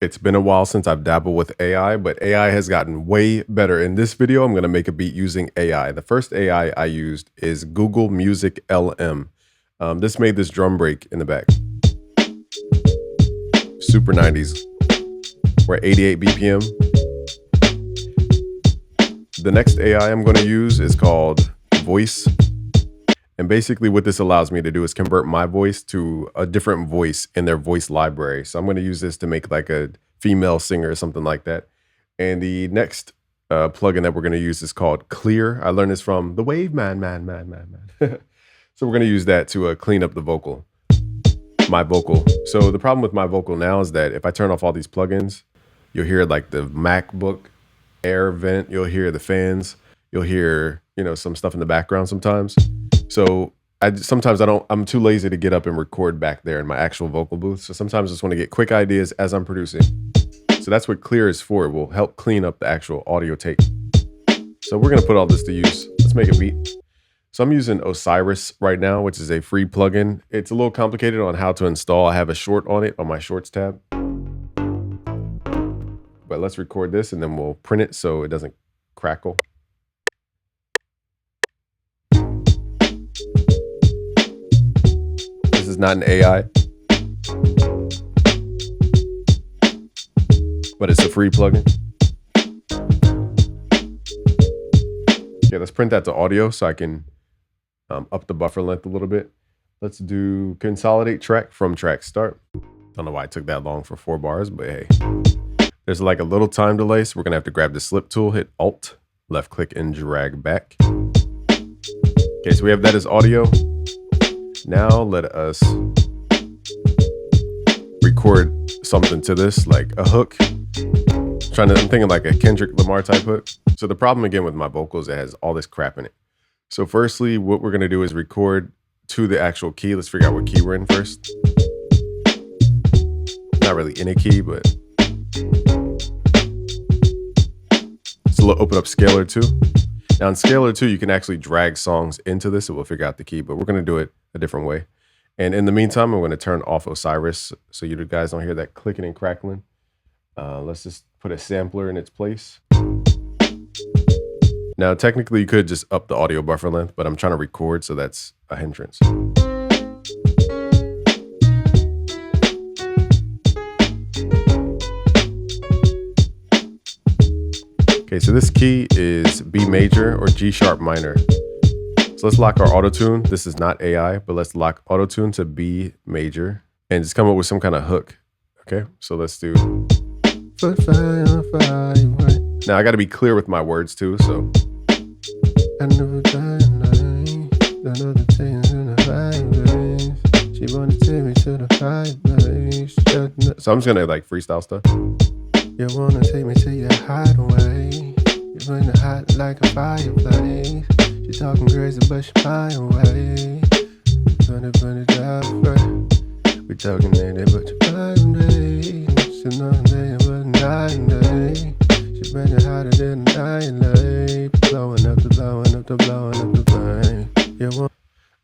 It's been a while since I've dabbled with AI, but AI has gotten way better. In this video, I'm going to make a beat using AI. The first AI I used is Google Music LM. This made this drum break in the back. Super 90s. We're at 88 BPM. The next AI I'm going to use is called Voice. And basically what this allows me to do is convert my voice to a different voice in their voice library. So I'm going to use this to make like a female singer or something like that. And the next plugin that we're going to use is called Clear. I learned this from the Wave Man. So we're going to use that to clean up the vocal, my vocal. So the problem with my vocal now is that if I turn off all these plugins, you'll hear like the MacBook Air vent, you'll hear the fans, you'll hear, some stuff in the background sometimes. So I'm too lazy to get up and record back there in my actual vocal booth. So sometimes I just want to get quick ideas as I'm producing. So that's what Clear is for. It will help clean up the actual audio take. So we're going to put all this to use. Let's make a beat. So I'm using Osiris right now, which is a free plugin. It's a little complicated on how to install. I have a short on it on my shorts tab. But let's record this and then we'll print it so it doesn't crackle. This is not an AI, but it's a free plugin. Yeah, let's print that to audio so I can up the buffer length a little bit. Let's do consolidate track from track start. Don't know why it took that long for 4 bars, but hey. There's like a little time delay, so we're gonna have to grab the slip tool, hit Alt, left click and drag back. Okay, so we have that as audio. Now let us record something to this, like a hook. I'm thinking like a Kendrick Lamar type hook. So the problem again with my vocals, it has all this crap in it. So firstly, what we're gonna do is record to the actual key. Let's figure out what key we're in first. Not really in a key, but let's open up Scalar 2. Now in Scalar 2, you can actually drag songs into this, and we'll figure out the key, but we're gonna do it a different way. And in the meantime, I'm gonna turn off Osiris so you guys don't hear that clicking and crackling. Let's just put a sampler in its place. Now, technically you could just up the audio buffer length, but I'm trying to record, so that's a hindrance. Okay, so this key is B major or G sharp minor. So let's lock our auto-tune. This is not AI, but let's lock auto-tune to B major and just come up with some kind of hook. Okay, so let's do. Now I got to be clear with my words too, so. So I'm just gonna like freestyle stuff. You wanna take me to your hideaway. You bring the hot like a fireplace. She talking crazy, but she my away. Burn it down, right? We talking lady, but you blind day. She's not day, but night and day. She bring it hotter than a night light. Blowing up the brain. You want.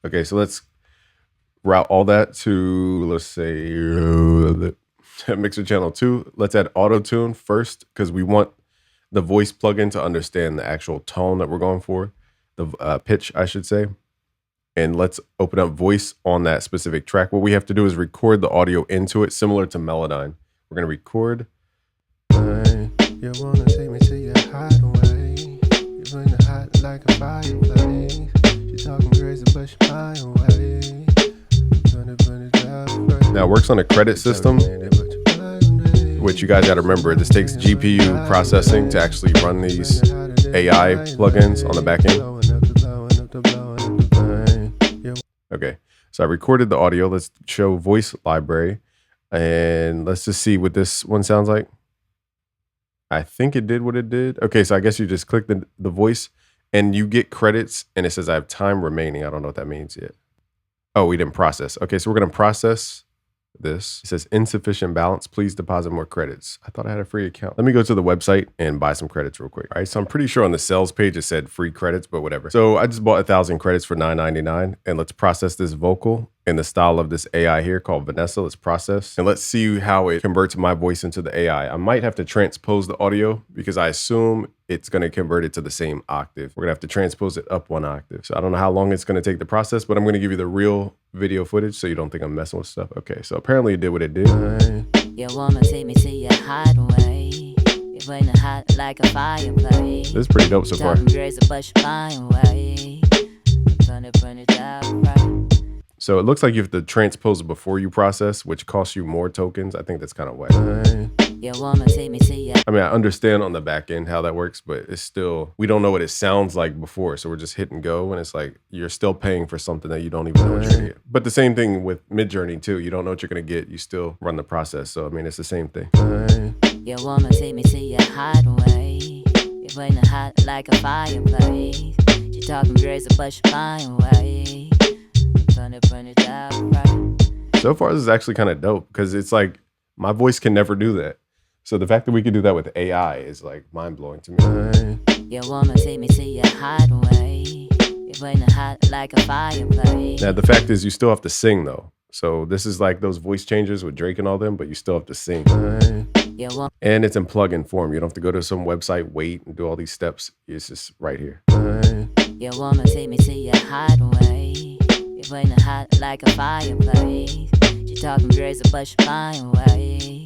Okay, so let's route all that to, let's say, Mixer channel 2. Let's add auto-tune first because we want the voice plugin to understand the actual tone that we're going for, the pitch, I should say. And let's open up voice on that specific track. What we have to do is record the audio into it, similar to Melodyne. We're going to record. You wanna take me to your hideaway. You bring the hot like a fireplace. She talking crazy, but she my away. Burn it down. Now it works on a credit system, which you guys got to remember, this takes GPU processing to actually run these AI plugins on the back end. Okay, so I recorded the audio. Let's show voice library and let's just see what this one sounds like. I think it did what it did. Okay, so I guess you just click the voice and you get credits and it says I have time remaining. I don't know what that means yet. Oh, we didn't process. Okay, so we're going to process this. It says insufficient balance. Please deposit more credits. I thought I had a free account. Let me go to the website and buy some credits real quick. All right, so I'm pretty sure on the sales page it said free credits, but whatever. So I just bought 1,000 credits for $9.99 and let's process this vocal in the style of this AI here called Vanessa. Let's process and let's see how it converts my voice into the AI. I might have to transpose the audio because I assume it's going to convert it to the same octave. We're going to have to transpose it up 1 octave. So I don't know how long it's going to take the process, but I'm going to give you the real video footage so you don't think I'm messing with stuff. Okay, so apparently it did what it did. You wanna take me to your hideaway. You're burning hot like a fireplace. This is pretty dope so far. Talking crazy, but you're flying away. Burn it down, right? So it looks like you have to transpose it before you process, which costs you more tokens. I think that's kind of whack. You wanna take me to your I mean, I understand on the back end how that works, but it's still, we don't know what it sounds like before. So we're just hit and go. And it's like, you're still paying for something that you don't even know what you're gonna get. But the same thing with Midjourney too. You don't know what you're gonna get. You still run the process. So, I mean, it's the same thing. You wanna take me to your hideaway. You're burning hot like a fireplace. You're talking crazy, but you're flying away. Burn it down, right? So far, this is actually kind of dope because it's like, my voice can never do that. So the fact that we can do that with AI is like mind blowing to me. You wanna take me to your hideaway. You're burning hot like a fireplace. Now, the fact is you still have to sing though. So this is like those voice changes with Drake and all them, but you still have to sing. You want And it's in plug-in form. You don't have to go to some website, wait, and do all these steps. It's just right here. You wanna take me to your hideaway. You're burning hot like a fireplace. You're talking crazy, but you're flying away.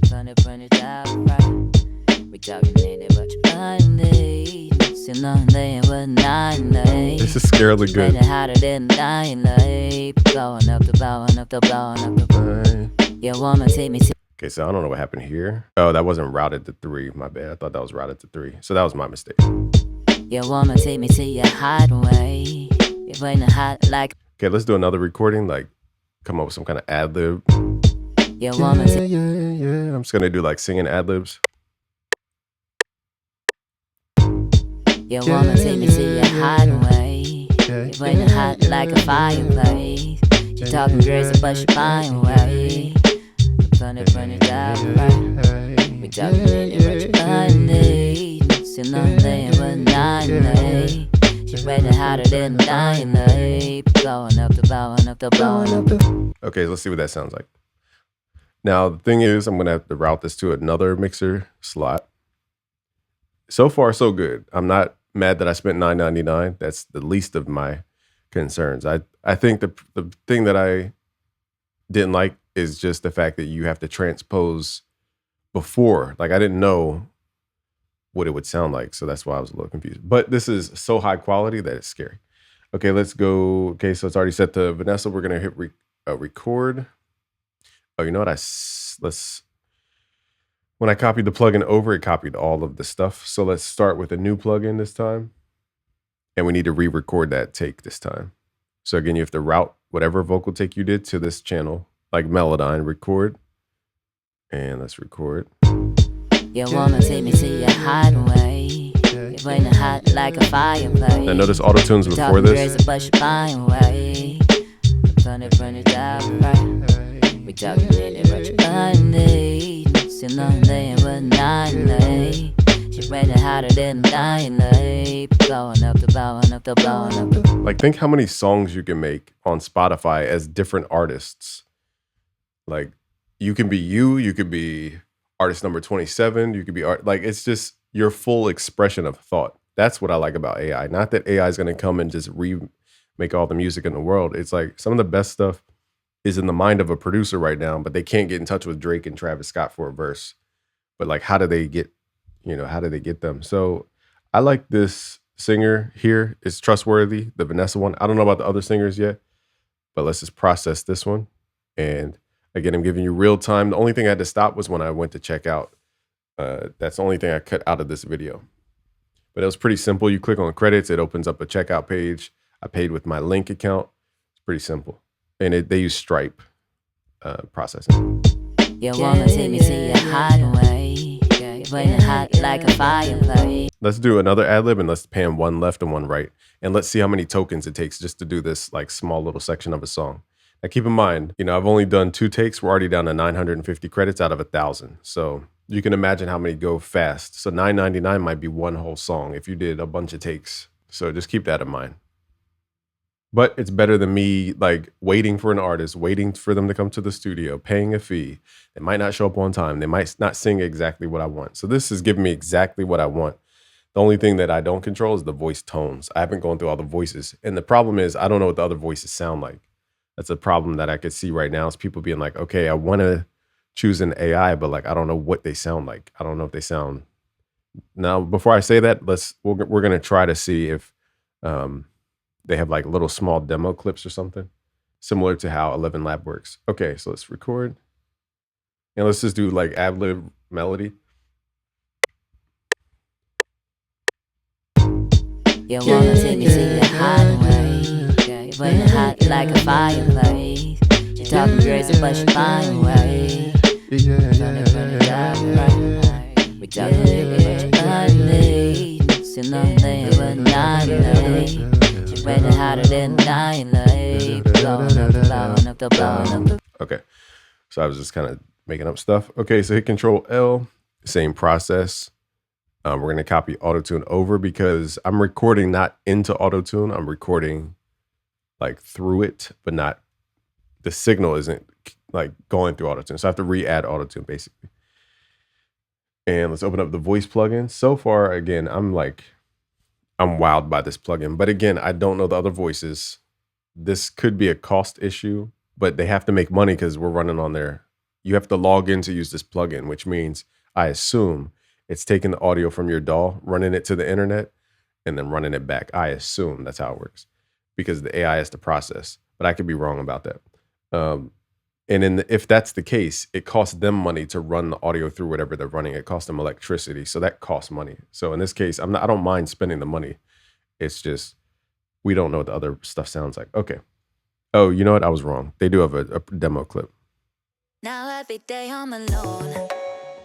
Burn it down, right? We talking in it, but you're blindly. Still nothing but 9 days. This is scarily Burn good. it hotter than dying light. Blowing up the blowing up the blowing up the. You wanna take me to Okay, so I don't know what happened here. Oh, that wasn't routed to 3. My bad. I thought that was routed to 3. So that was my mistake. You wanna take me to your hideaway. You're burning hot like Okay, let's do another recording. Like, come up with some kind of ad lib. you wanna take Yeah. I'm just gonna do like singing ad libs. You wanna take me to your hideaway. You're burning hot like a fireplace. You're talking crazy, but you're flying away. Burn it down, right? We talking in it, but you're blindly. Still nothing but 9 days. You're burning hotter than dying light. Blowing up the blowing up the blowing up the. Okay, let's see what that sounds like. Now, the thing is, I'm going to have to route this to another mixer slot. So far, so good. I'm not mad that I spent $9.99. That's the least of my concerns. I think the thing that I didn't like is just the fact that you have to transpose before. Like, I didn't know what it would sound like. So that's why I was a little confused. But this is so high quality that it's scary. Okay, let's go. Okay, so it's already set to Vanessa. We're going to hit record. Oh, you know what? When I copied the plugin over, it copied all of the stuff. So let's start with a new plugin this time. And we need to re-record that take this time. So again, you have to route whatever vocal take you did to this channel, like Melodyne, record. And let's record. You wanna take me to your hideaway. You're burning hot like a fireplace. Now notice auto-tunes before Talking this. crazy, but you're flying away. Burn it down, right? We talking in it, but you're blindly. Still nothing but 9 days. You're burning hotter than dying light. Blowing up the blowing up the blowing up the. Like, think how many songs you can make on Spotify as different artists. Like, you can be you could be artist number 27, you could be like, it's just your full expression of thought. That's what I like about AI. Not that AI is going to come and just remake all the music in the world. It's like some of the best stuff is in the mind of a producer right now, but they can't get in touch with Drake and Travis Scott for a verse. But like, how do they get them? So I like this singer here. It's trustworthy, the Vanessa one. I don't know about the other singers yet, but let's just process this one. And again, I'm giving you real time. The only thing I had to stop was when I went to check out. That's the only thing I cut out of this video. But it was pretty simple. You click on credits, it opens up a checkout page. I paid with my Link account. It's pretty simple. And they use Stripe processing. You wanna take me to your hideaway. You're burning hot like a fireplace. Let's do another ad lib and let's pan one left and one right. And let's see how many tokens it takes just to do this like small little section of a song. Now keep in mind, I've only done 2 takes. We're already down to 950 credits out of 1,000. So you can imagine how many go fast. So $9.99 might be one whole song if you did a bunch of takes. So just keep that in mind. But it's better than me like waiting for an artist, waiting for them to come to the studio, paying a fee. They might not show up on time. They might not sing exactly what I want. So this is giving me exactly what I want. The only thing that I don't control is the voice tones. I haven't gone through all the voices. And the problem is I don't know what the other voices sound like. That's a problem that I could see right now is people being like, okay, I want to choose an AI, but like I don't know what they sound like. I don't know if they sound. Now, before I say that, we're gonna try to see if they have like little small demo clips or something, similar to how 11 Lab works. Okay, so let's record. And let's just do like ad-lib melody. You wanna take me to your hideaway. You burning hot like a fireplace. You talking crazy, but you find way. Burn it up right. We talking nigga, but you unlead. Still know they were not late. You burning hotter than annihilate. Blowing up the. Okay, so I was just kind of making up stuff. Okay, so hit Control L, same process. We're going to copy Autotune over because I'm recording not into Autotune. I'm recording like through it, but not, the signal isn't like going through Autotune. So I have to re-add Autotune basically. And let's open up the voice plugin. So far, again, I'm wowed by this plugin. But again, I don't know the other voices. This could be a cost issue, but they have to make money because we're running on there. You have to log in to use this plugin, which means I assume it's taking the audio from your DAW, running it to the internet, and then running it back. I assume that's how it works because the AI has to process, but I could be wrong about that. And if that's the case, it costs them money to run the audio through whatever they're running. It costs them electricity, so that costs money. So in this case, I don't mind spending the money. It's just we don't know what the other stuff sounds like. Okay. Oh, you know what? I was wrong. They do have a demo clip. Now every day I'm alone.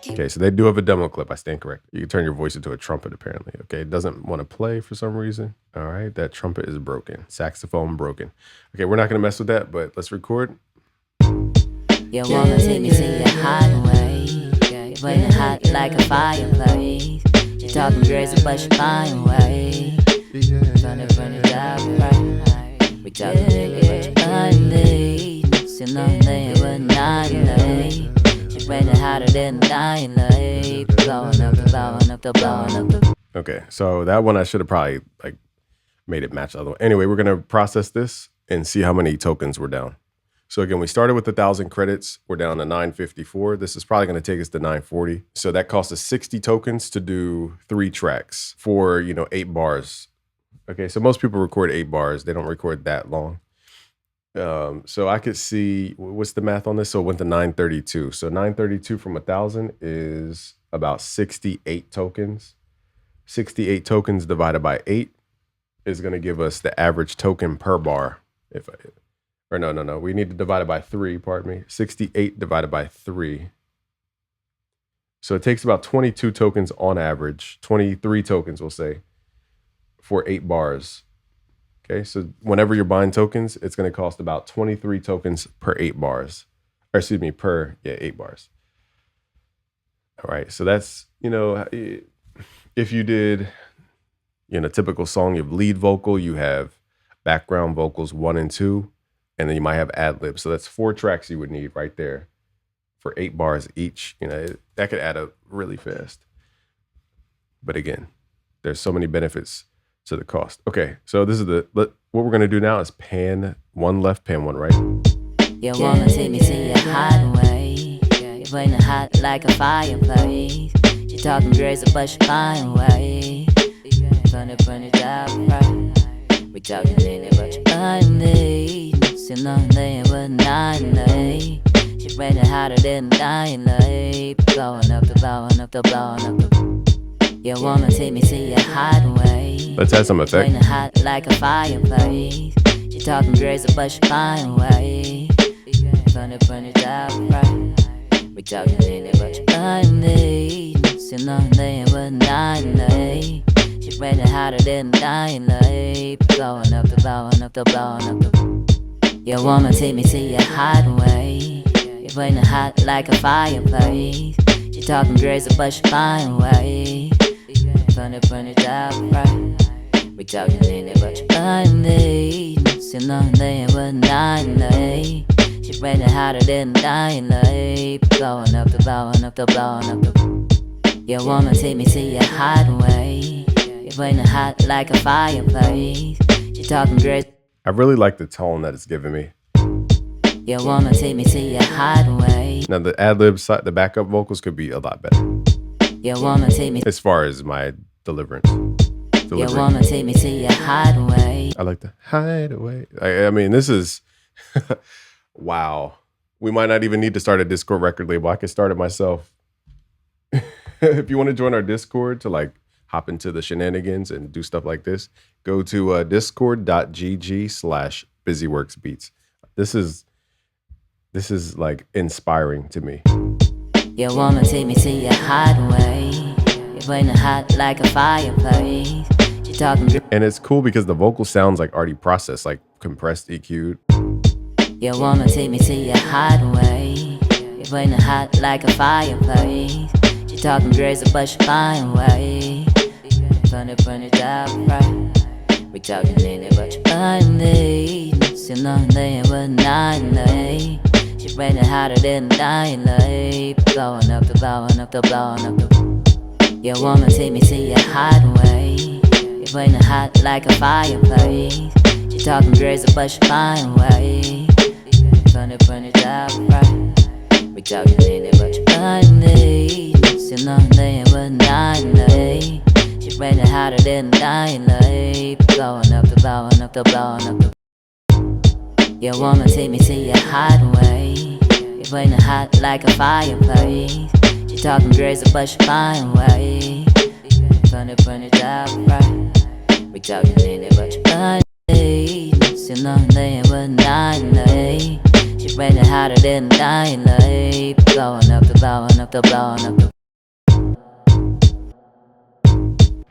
Okay, so they do have a demo clip. I stand correct. You can turn your voice into a trumpet, apparently. Okay, it doesn't want to play for some reason. All right, that trumpet is broken. Saxophone broken. Okay, we're not going to mess with that, but let's record. You wanna take me to your hideaway. You burning hot like a fireplace. You talking crazy, but you find way. Burn it up right. We talking nigga, but you unlead. Still know they were not late. You burning hotter than annihilate. Blowing up the. Okay, so that one I should have probably like made it match the other one. Anyway, we're gonna process this and see how many tokens we're down. So again, we started with 1,000 credits. We're down to 954. This is probably going to take us to 940. So that costs us 60 tokens to do 3 tracks for, 8 bars. Okay, so most people record 8 bars. They don't record that long. So I could see, what's the math on this? So it went to 932. So 932 from 1,000 is about 68 tokens. 68 tokens divided by 8 is going to give us the average token per bar. No. We need to divide it by 3, pardon me. 68 divided by 3. So it takes about 22 tokens on average, 23 tokens, we'll say, for 8 bars. Okay, so whenever you're buying tokens, it's going to cost about 23 tokens per 8 bars. Or excuse me, per 8 bars. All right, so that's, if you did, typical song, you have lead vocal, you have background vocals 1 and 2. And then you might have ad-lib. So that's 4 tracks you would need right there for 8 bars each. That could add up really fast. But again, there's so many benefits to the cost. Okay, so this is what we're going to do now is pan 1 left, pan 1 right. You wanna take me to your hideaway. You burning hot like a fireplace. You talking crazy, but you find way. Burn it up right. We talking in it, but you unlead. Still know they were not late. She burning hotter than annihilate. Blowing up the. You wanna take me to your hideaway. Let's add some effect. Burning hot like a fireplace. She talking crazy, but she find way. Burn it up right. We talking in it, but you unlead. Still know they were not late. She burning hotter than annihilate. Blowing up the. You wanna take me to your hideaway. You burning hot like a fireplace. She talking crazy, but she find way. Burn it up right. We We talking in it, but you find me. Still on there with 9 late. She ready hotter than dying late. Blowing up the blowing up the blowing up the. You wanna take me to your hideaway. You're burning hot like a fireplace. She talking great. I really like the tone that it's giving me. You wanna take me to your hideaway. Now the ad-lib side, the backup vocals could be a lot better You wanna take me. as far as my delivery. You wanna take me to your hideaway. I like the hideaway. I mean, this is wow. We might not even need to start a Discord record label. I can start it myself. If you want to join our Discord to like hop into the shenanigans and do stuff like this, go to discord.gg/busyworksbeats. This is like inspiring to me. You wanna take me to your hideaway. You're burning hot like a fireplace. She talking. And it's cool because the vocal sounds like already processed, like compressed, EQ'd. You wanna take me to your hideaway. You're burning hot like a fireplace. She talking crazy, but she flying away. Burn it down right. We talking in it, but you find me. Still on there with 9 late. She ready hotter than dying late. Blowing up the blowing up the blowing up the. You wanna take me to your hideaway. You're burning hot like a fireplace. She talking crazy, but she flying away. Burn it down right. We talking in it, but you find me. Still on there with 9 late. She ready hotter than dying late. Blowing up the blowing up the blowing up the. You wanna take me to your hideaway. You're burning hot like a fireplace. She talking crazy, but she flying away. Burn it down right. We talking in it, but you find me. Still on there with 9 late. She ready hotter than dying late. Blowing up the blowing up the blowing up the.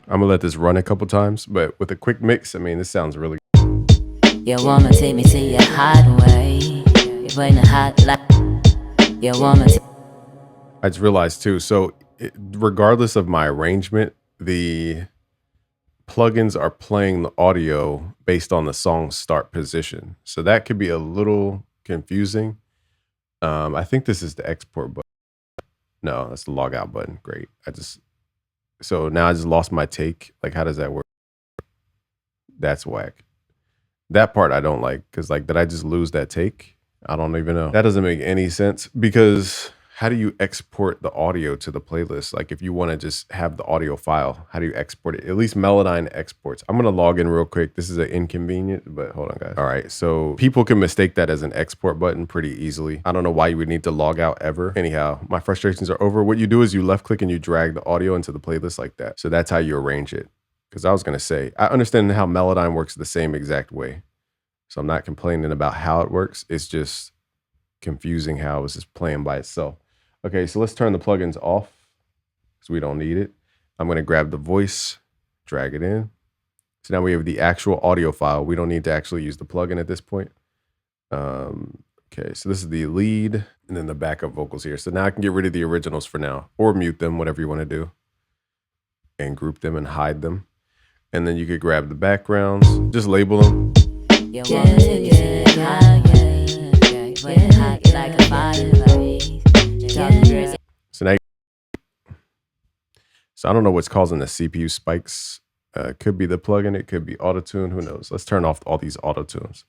I'm gonna let this run a couple times, but with a quick mix, I mean, this sounds really. You wanna take me to your hideaway. You're burning hot like. You wanna. I just realized too. So, regardless of my arrangement, the plugins are playing the audio based on the song's start position. So that could be a little confusing. I think this is the export button. No, that's the log out button. Great. So now I just lost my take. Like, how does that work? That's whack. That part I don't like, because like, did I just lose that take? I don't even know. That doesn't make any sense, because how do you export the audio to the playlist? Like, if you want to just have the audio file, how do you export it? At least Melodyne exports. I'm going to log in real quick. This is an inconvenient, but hold on, guys. All right. So people can mistake that as an export button pretty easily. I don't know why you would need to log out ever. Anyhow, my frustrations are over. What you do is you left click and you drag the audio into the playlist like that. So that's how you arrange it. Because I was going to say, I understand how Melodyne works the same exact way. So I'm not complaining about how it works. It's just confusing how it was just playing by itself. Okay, so let's turn the plugins off because we don't need it. I'm going to grab the voice, drag it in. So now we have the actual audio file. We don't need to actually use the plugin at this point. Okay, so this is the lead and then the backup vocals here. So now I can get rid of the originals for now, or mute them, whatever you want to do, and group them and hide them. And then you could grab the backgrounds, just label them. So I don't know what's causing the CPU spikes. Could be the plugin, it could be autotune, who knows? Let's turn off all these autotunes.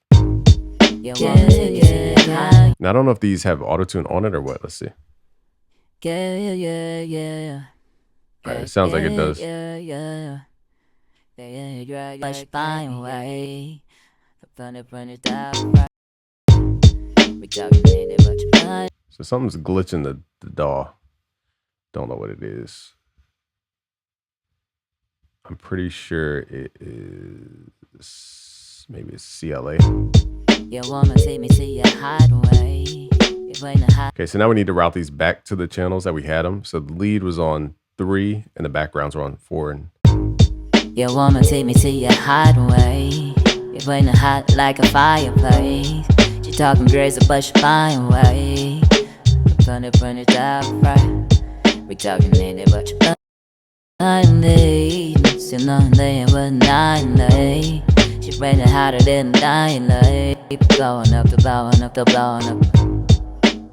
Now I don't know if these have autotune on it or what. Let's see. All right, it sounds like it does. So something's glitching the DAW. Don't know what it is. I'm pretty sure it is, maybe it's CLA. Okay, so now we need to route these back to the channels that we had them. So the lead was on 3 and the backgrounds were on 4. And you wanna take me to your hideaway. You're burning hot like a fireplace. She talking crazy, but she flying away. Burn it down right. We talking in it, but you find me. Still knowing they were nightly. She raining hotter than nightly. Blowing up, blowing up, blowing up.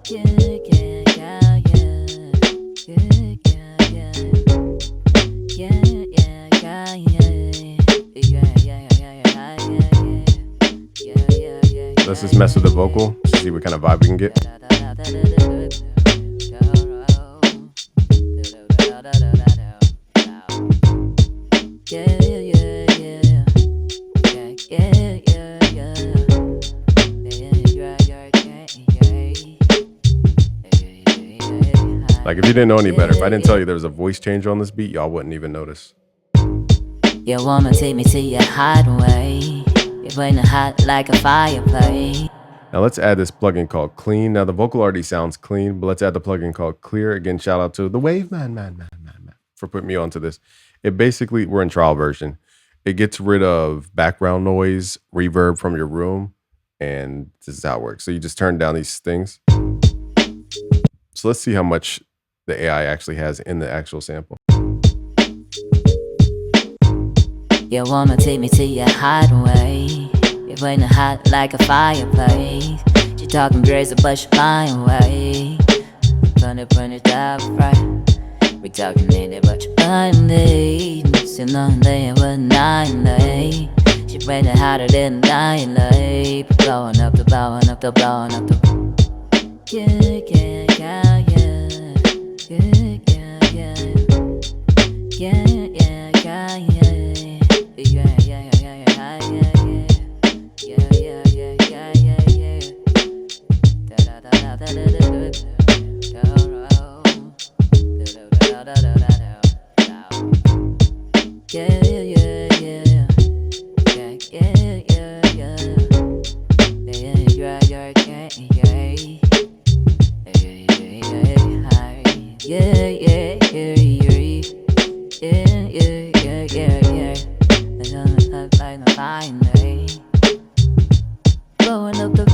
Yeah, yeah, yeah, yeah. Yeah, yeah, yeah. Yeah, yeah, yeah, yeah. Yeah, yeah, yeah, yeah, yeah, yeah. Let's just mess with the vocal to see what kind of vibe we can get. Like, if you didn't know any better, if I didn't tell you there was a voice change on this beat, y'all wouldn't even notice. You wanna take me to your hideaway. You're burning hot like a fireplace. Now let's add this plugin called Clean. Now the vocal already sounds clean, but let's add the plugin called Clear. Again, shout out to the Wave man for putting me onto this. It basically, we're in trial version. It gets rid of background noise, reverb from your room, and this is how it works. So you just turn down these things. So let's see how much the AI actually has in the actual sample. You wanna take me to your hideaway. You're burning hot like a fireplace. You're talking crazy, but you're flying away. Burn it up right. We talking in it, but you're flying late. Still knowing they were nightly. You're raining hotter than nightly. Blowing up, blowing up, blowing up. Yeah, yeah, yeah, yeah. Yeah, yeah, yeah. Yeah, yeah, yeah, yeah. Yeah, yeah, yeah, yeah, yeah, yeah. Yeah, yeah, yeah, yeah, yeah, yeah. Da da da da da da da da. Yeah, yeah, yeah. Yeah, yeah, yeah, yeah. Yeah, yeah, yeah, yeah. Yeah, yeah, yeah, yeah. Yeah, yeah, yeah, yeah, yeah. Blowing up the.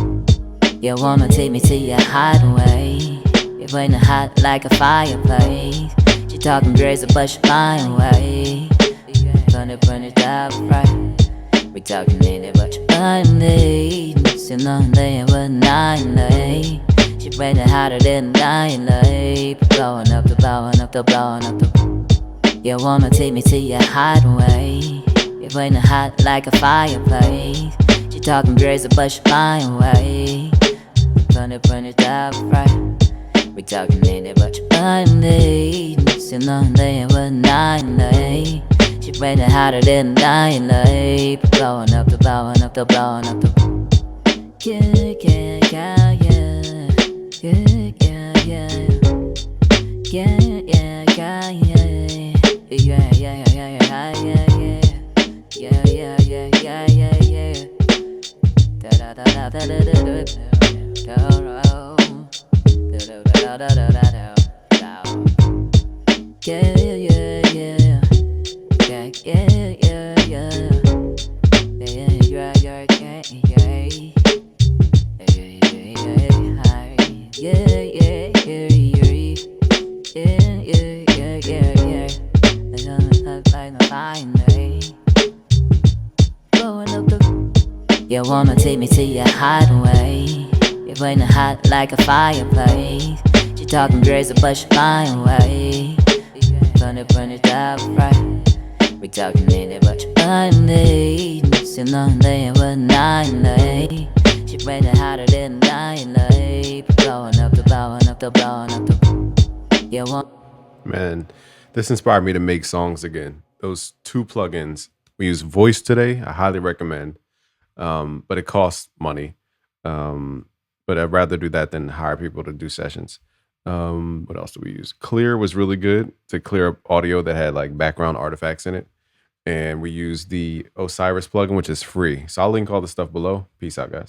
You wanna take me to your hideaway. You're burning hot like a fireplace. You're talking crazy, but you're flying away. Burn it up right. We talking in it, but you're flying late. Still knowing they were nightly. You're raining hotter than nightly. Blowing up, blowing up, blowing up. You wanna take me to your hideaway. You're burning hot like a fireplace. You're talking crazy, but you're flying away. Burn it up right. We talking in it, but you're flying late. Still knowing they were nightly. You're raining hotter than nightly. Blowing up, blowing up, blowing up. Yeah, yeah, yeah, yeah. Yeah, yeah, yeah. Yeah, yeah, yeah, yeah. Yeah, yeah, yeah, yeah, yeah, yeah. Yeah, yeah, yeah, yeah, yeah, yeah. Da da da da da da da da. Yeah, yeah, yeah. Yeah, yeah, yeah, yeah. Yeah, yeah, yeah, yeah. Yeah, yeah, yeah, yeah. Yeah, yeah, yeah, yeah, yeah. I don't know if I find it. Blowing up the. You wanna take me to your hideaway. You're burning hot like a fireplace. You're talking crazy, but you're flying away. Burn it up right. We talking in it, but you're flying late. Still knowing they were nightly. You're raining hotter than nightly. Blowing up, blowing up, blowing up. You want. Man, this inspired me to make songs again. Those two plugins. We use Voice today. I highly recommend. But it costs money. But I'd rather do that than hire people to do sessions. What else do we use? Clear was really good to clear up audio that had like background artifacts in it. And we use the Osiris plugin, which is free. So I'll link all the stuff below. Peace out, guys.